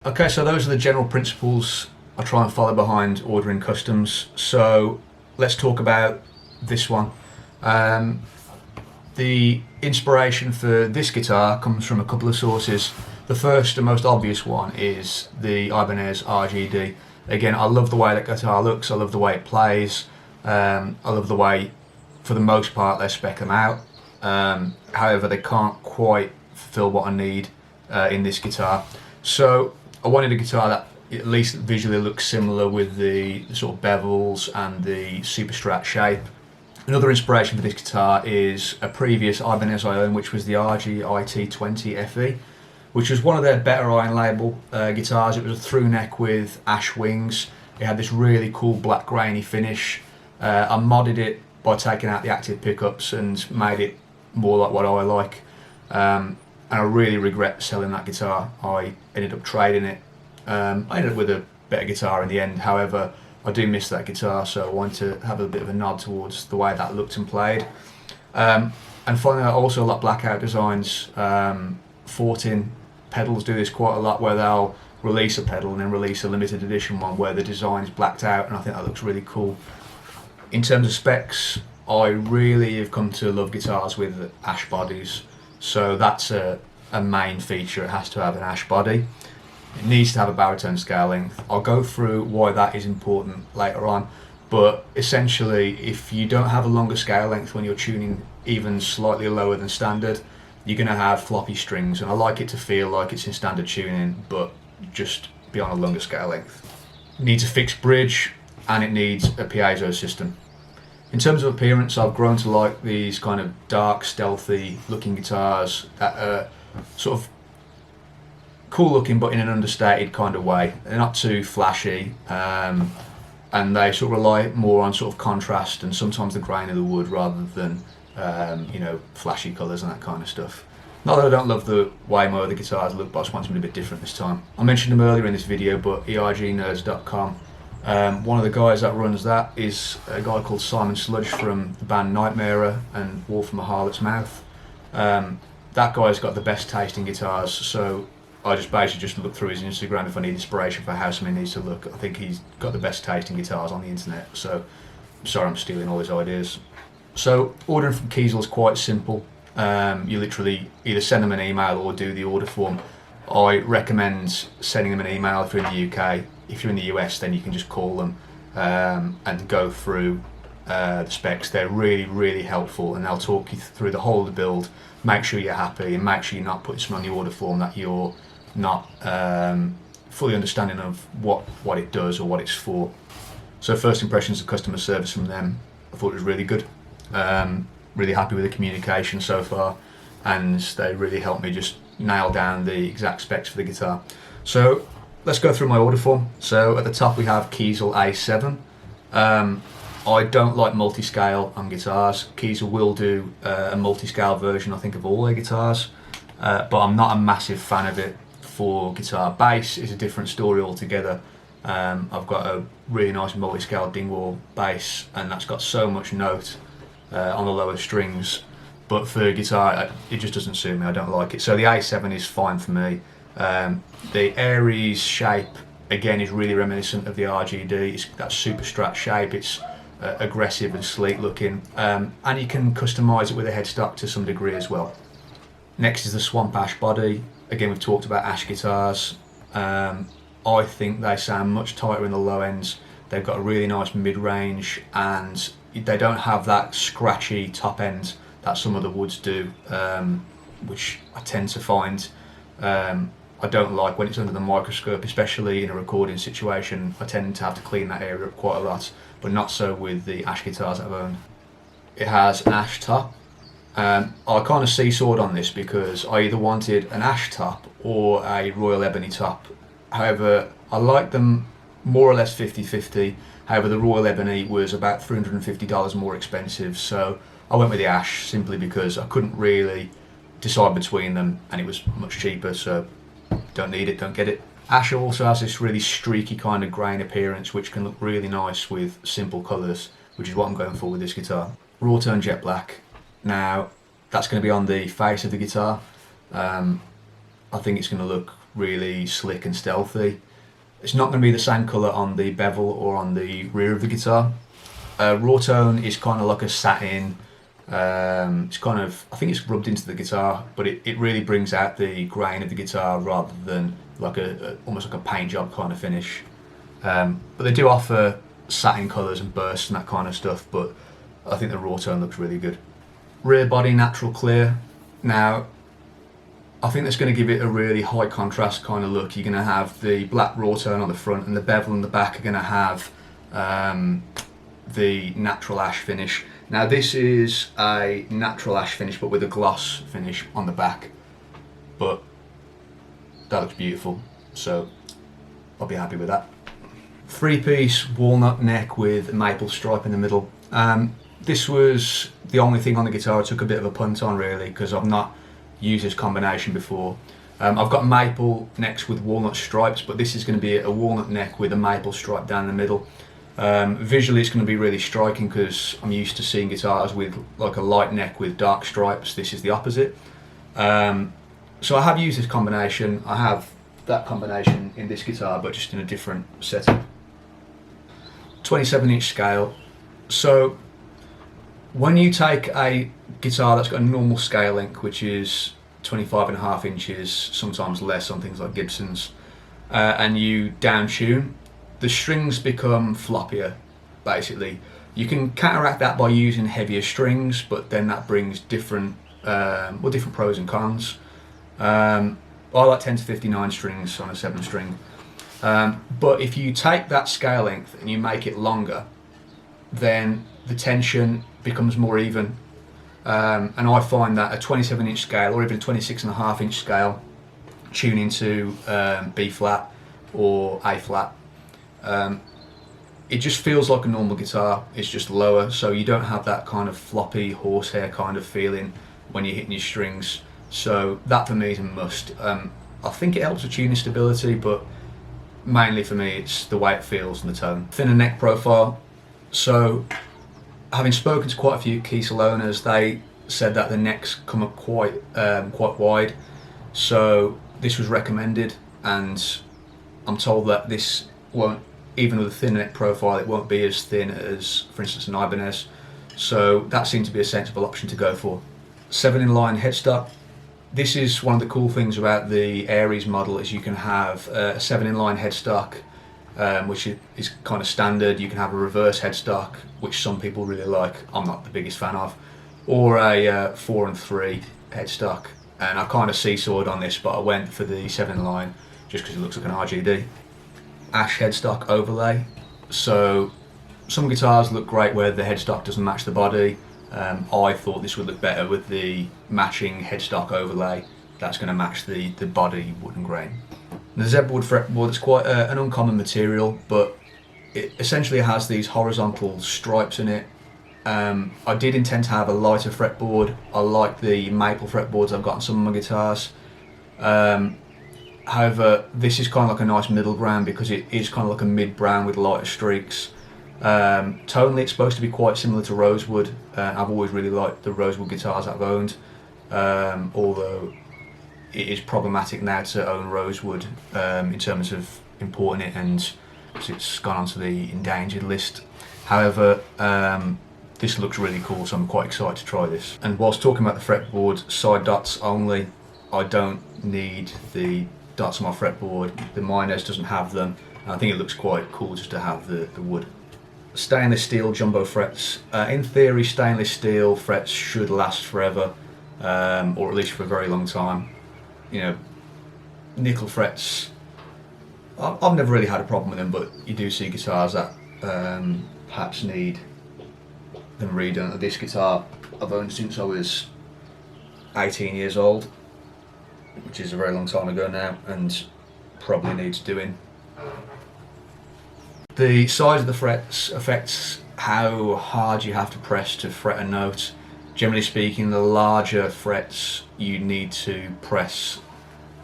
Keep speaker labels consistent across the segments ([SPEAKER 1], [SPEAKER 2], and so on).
[SPEAKER 1] Okay, so those are the general principles I try and follow behind ordering customs. So let's talk about this one. The inspiration for this guitar comes from a couple of sources. The first and most obvious one is the Ibanez RGD. Again, I love the way that guitar looks, I love the way it plays, I love the way, for the most part, they spec them out. However, they can't quite fulfill what I need in this guitar. So I wanted a guitar that at least visually looks similar with the sort of bevels and the super strat shape. Another inspiration for this guitar is a previous Ibanez I owned, which was the RG IT20 FE, which was one of their better iron label guitars. It was a through neck with ash wings. It had this really cool black grainy finish. I modded it by taking out the active pickups and made it more like what I like. And I really regret selling that guitar. I ended up trading it. I ended up with a better guitar in the end. However, I do miss that guitar, so I want to have a bit of a nod towards the way that looked and played. And finally, I also like blackout designs. 14 pedals do this quite a lot, where they'll release a pedal and then release a limited edition one where the design is blacked out, and I think that looks really cool. In terms of specs, I really have come to love guitars with ash bodies, so that's a main feature. It has to have an ash body. It needs to have a baritone scale length. I'll go through why that is important later on, but essentially if you don't have a longer scale length when you're tuning even slightly lower than standard, you're going to have floppy strings, and I like it to feel like it's in standard tuning but just be on a longer scale length. It needs a fixed bridge and it needs a piezo system. In terms of appearance, I've grown to like these kind of dark, stealthy looking guitars that are sort of cool looking but in an understated kind of way. They're not too flashy, and they sort of rely more on sort of contrast and sometimes the grain of the wood rather than flashy colours and that kind of stuff. Not that I don't love the way my other guitars look, but I just want something a bit different this time. I mentioned them earlier in this video, but ergnerds.com, one of the guys that runs that is a guy called Simon Sludge from the band Nightmare and War from a Harlot's Mouth. That guy's got the best taste in guitars, so I just basically just look through his Instagram if I need inspiration for how something needs to look. I think he's got the best taste in guitars on the internet, so sorry I'm stealing all his ideas. So ordering from Kiesel is quite simple. You literally either send them an email or do the order form. I recommend sending them an email if you're in the UK. If you're in the US, then you can just call them and go through the specs. They're really, really helpful, and they'll talk you through the whole of the build, make sure you're happy, and make sure you're not putting something on the order form that you're not fully understanding of what it does or what it's for. So first impressions of customer service from them, I thought it was really good. Really happy with the communication so far, and they really helped me just nail down the exact specs for the guitar. So let's go through my order form. So at the top we have Kiesel A7. I don't like multi-scale on guitars. Kiesel will do a multi-scale version, I think, of all their guitars, but I'm not a massive fan of it for guitar. Bass is a different story altogether. I've got a really nice multi-scale Dingwall bass, and that's got so much note on the lower strings, but for guitar it just doesn't suit me. I don't like it. So the A7 is fine for me. The Aries shape again is really reminiscent of the RGD. It's that super strat shape. It's aggressive and sleek looking, and you can customize it with a headstock to some degree as well. Next is the Swamp Ash body. Again, we've talked about ash guitars. I think they sound much tighter in the low ends. They've got a really nice mid-range, and they don't have that scratchy top end that some of the woods do, which I tend to find I don't like when it's under the microscope, especially in a recording situation. I tend to have to clean that area up quite a lot, but not so with the ash guitars that I've owned. It has an ash top. I kind of seesawed on this because I either wanted an ash top or a royal ebony top. However, I like them more or less 50-50. However, the royal ebony was about $350 more expensive, so I went with the ash simply because I couldn't really decide between them, and it was much cheaper, so don't need it, don't get it. Ash also has this really streaky kind of grain appearance, which can look really nice with simple colours, which is what I'm going for with this guitar. Raw tone jet black. Now, that's going to be on the face of the guitar. I think it's going to look really slick and stealthy. It's not going to be the same colour on the bevel or on the rear of the guitar. Raw tone is kind of like a satin. It's kind of, I think it's rubbed into the guitar, but it really brings out the grain of the guitar rather than like almost like a paint job kind of finish. But they do offer satin colours and bursts and that kind of stuff, but I think the raw tone looks really good. Rear body natural clear. Now, I think that's going to give it a really high contrast kind of look. You're going to have the black raw tone on the front, and the bevel and the back are going to have the natural ash finish. Now this is a natural ash finish but with a gloss finish on the back, but that looks beautiful, so I'll be happy with that. 3-piece walnut neck with a maple stripe in the middle. This was the only thing on the guitar I took a bit of a punt on, really, because I've not used this combination before. I've got maple necks with walnut stripes, but this is going to be a walnut neck with a maple stripe down the middle. Visually it's going to be really striking because I'm used to seeing guitars with like a light neck with dark stripes. This is the opposite. So I have used this combination. I have that combination in this guitar, but just in a different setting. 27-inch scale. So when you take a guitar that's got a normal scale length, which is 25.5 inches, sometimes less on things like Gibsons, and you down tune, the strings become floppier, basically. You can counteract that by using heavier strings, but then that brings different pros and cons. I like 10 to 59 strings on a 7-string. But if you take that scale length and you make it longer, then the tension becomes more even. And I find that a 27-inch scale or even a 26.5-inch scale, tuning to B flat or A flat, it just feels like a normal guitar. It's just lower, so you don't have that kind of floppy horsehair kind of feeling when you're hitting your strings. So that for me is a must. I think it helps with tuning stability, but mainly for me it's the way it feels and the tone. Thinner neck profile. So having spoken to quite a few Kiesel owners, they said that the necks come up quite wide. So this was recommended, and I'm told that this won't, even with a thin neck profile, it won't be as thin as, for instance, an Ibanez. So that seemed to be a sensible option to go for. 7-in-line headstock. This is one of the cool things about the Aries model, is you can have a 7-in-line headstock, which is kind of standard. You can have a reverse headstock, which some people really like. I'm not the biggest fan of. Or a 4 and 3 headstock. And I kind of seesawed on this, but I went for the 7-in-line just because it looks like an RGD. Ash headstock overlay. So some guitars look great where the headstock doesn't match the body. I thought this would look better with the matching headstock overlay that's going to match the body wooden grain. The Zebwood fretboard is quite an uncommon material, but it essentially has these horizontal stripes in it. I did intend to have a lighter fretboard. I like the maple fretboards I've got on some of my guitars. However, this is kind of like a nice middle ground because it is kind of like a mid-brown with lighter streaks. Tonally it's supposed to be quite similar to Rosewood. I've always really liked the Rosewood guitars I've owned, although it is problematic now to own Rosewood in terms of importing it, and it's gone onto the endangered list. However, this looks really cool, so I'm quite excited to try this. And whilst talking about the fretboard, side dots only. I don't need the dots on my fretboard. The Miners doesn't have them, and I think it looks quite cool just to have the wood. Stainless steel jumbo frets. In theory, stainless steel frets should last forever, or at least for a very long time. You know, nickel frets, I've never really had a problem with them, but you do see guitars that perhaps need them redone. This guitar I've owned since I was 18 years old, which is a very long time ago now, and probably needs doing. The size of the frets affects how hard you have to press to fret a note. Generally speaking, the larger frets you need to press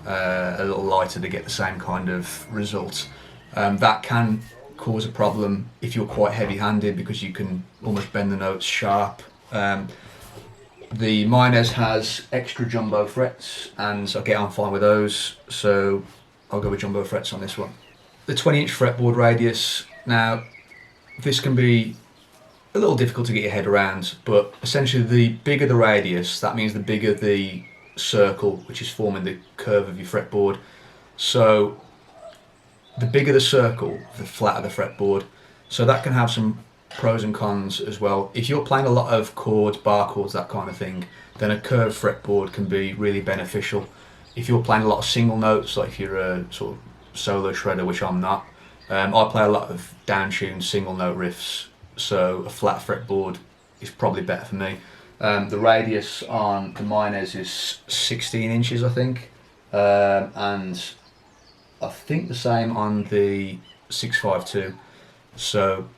[SPEAKER 1] a little lighter to get the same kind of result. That can cause a problem if you're quite heavy-handed because you can almost bend the notes sharp. The Minez has extra jumbo frets, and I get on fine with those, so I'll go with jumbo frets on this one. The 20-inch fretboard radius. Now, this can be a little difficult to get your head around, but essentially the bigger the radius, that means the bigger the circle which is forming the curve of your fretboard. So the bigger the circle, the flatter the fretboard. So that can have some pros and cons as well. If you're playing a lot of chords, bar chords, that kind of thing, then a curved fretboard can be really beneficial. If you're playing a lot of single notes, like if you're a sort of solo shredder, which I'm not, I play a lot of down-tuned single note riffs, so a flat fretboard is probably better for me. The radius on the Minez is 16 inches, I think, and I think the same on the 652. So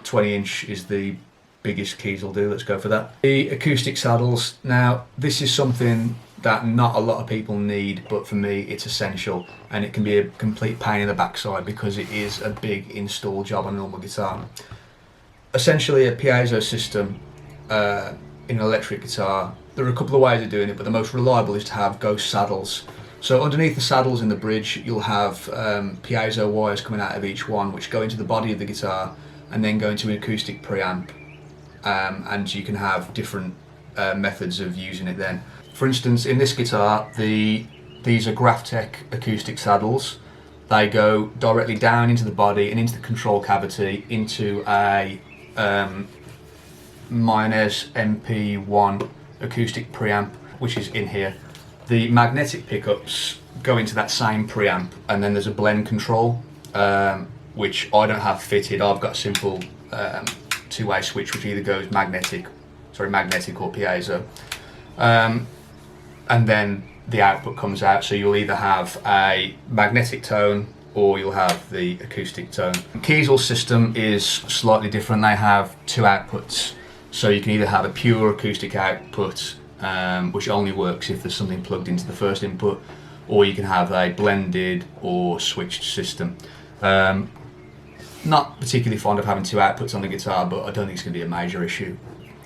[SPEAKER 1] 20 inch is the biggest Kiesel do. Let's go for that. The acoustic saddles. Now, this is something that not a lot of people need, but for me it's essential, and it can be a complete pain in the backside because it is a big install job on a normal guitar. Essentially a piezo system in an electric guitar. There are a couple of ways of doing it, but the most reliable is to have ghost saddles. So underneath the saddles in the bridge, you'll have piezo wires coming out of each one, which go into the body of the guitar and then go into an acoustic preamp, and you can have different methods of using it then. For instance, in this guitar, these are Graphtec acoustic saddles. They go directly down into the body and into the control cavity into a Minez MP1 acoustic preamp, which is in here. The magnetic pickups go into that same preamp, and then there's a blend control, which I don't have fitted. I've got a simple two-way switch which either goes magnetic or piezo, and then the output comes out, so you'll either have a magnetic tone or you'll have the acoustic tone. Kiesel's system is slightly different. They have two outputs, so you can either have a pure acoustic output, which only works if there's something plugged into the first input, or you can have a blended or switched system. Not particularly fond of having two outputs on the guitar, but I don't think it's going to be a major issue.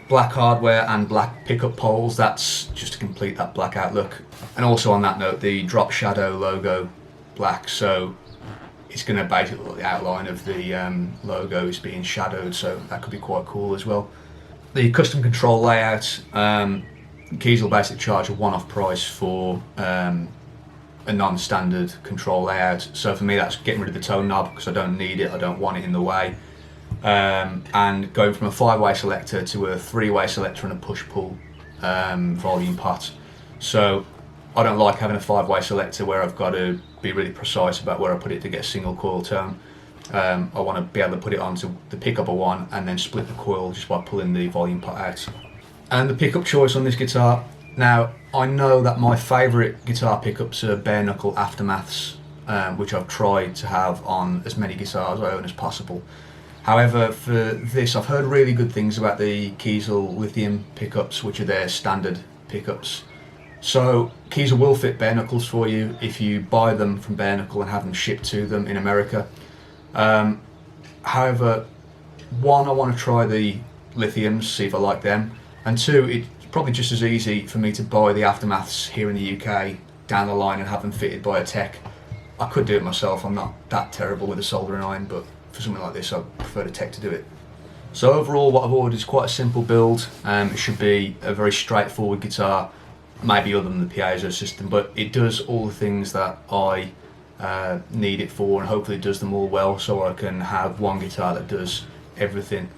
[SPEAKER 1] Black hardware and black pickup poles, that's just to complete that blackout look. And also on that note, the drop shadow logo black, so it's going to basically look like the outline of the logo is being shadowed, so that could be quite cool as well. The custom control layout, Kiesel basically charge a one-off price for a non-standard control layout. So for me, that's getting rid of the tone knob because I don't need it, I don't want it in the way, and going from a 5-way selector to a 3-way selector and a push-pull volume pot. So I don't like having a 5-way selector where I've got to be really precise about where I put it to get a single coil tone. I want to be able to put it onto the pickup of one and then split the coil just by pulling the volume pot out. And the pickup choice on this guitar. Now, I know that my favourite guitar pickups are bare knuckle aftermaths, which I've tried to have on as many guitars I own as possible. However, for this, I've heard really good things about the Kiesel lithium pickups, which are their standard pickups. So Kiesel will fit bare knuckles for you if you buy them from bare knuckle and have them shipped to them in America. However, one, I want to try the lithiums, see if I like them, and two, it's probably just as easy for me to buy the aftermaths here in the UK down the line and have them fitted by a tech. I could do it myself, I'm not that terrible with a soldering iron, but for something like this I prefer the tech to do it. So overall, what I've ordered is quite a simple build. It should be a very straightforward guitar, maybe other than the piezo system, but it does all the things that I need it for, and hopefully it does them all well, so I can have one guitar that does everything.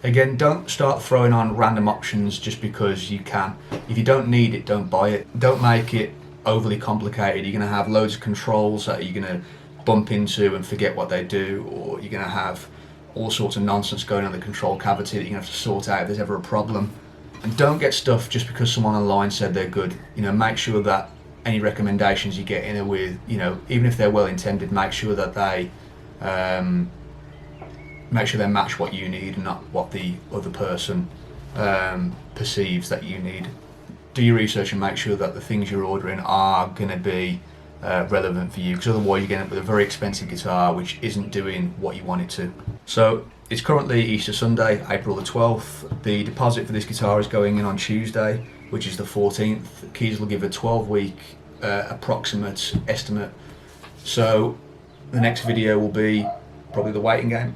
[SPEAKER 1] Again, don't start throwing on random options just because you can. If you don't need it, don't buy it. Don't make it overly complicated. You're going to have loads of controls that you're going to bump into and forget what they do, or you're going to have all sorts of nonsense going on in the control cavity that you're going to have to sort out if there's ever a problem. And don't get stuff just because someone online said they're good. You know, make sure that any recommendations you get in are with, you know, even if they're well intended, make sure that they match what you need and not what the other person perceives that you need. Do your research and make sure that the things you're ordering are going to be relevant for you, because otherwise you're going to end up with a very expensive guitar which isn't doing what you want it to. So It's currently Easter Sunday, April the 12th. The deposit for this guitar is going in on Tuesday, which is the 14th. Kiesel will give a 12-week approximate estimate. So the next video will be probably the waiting game.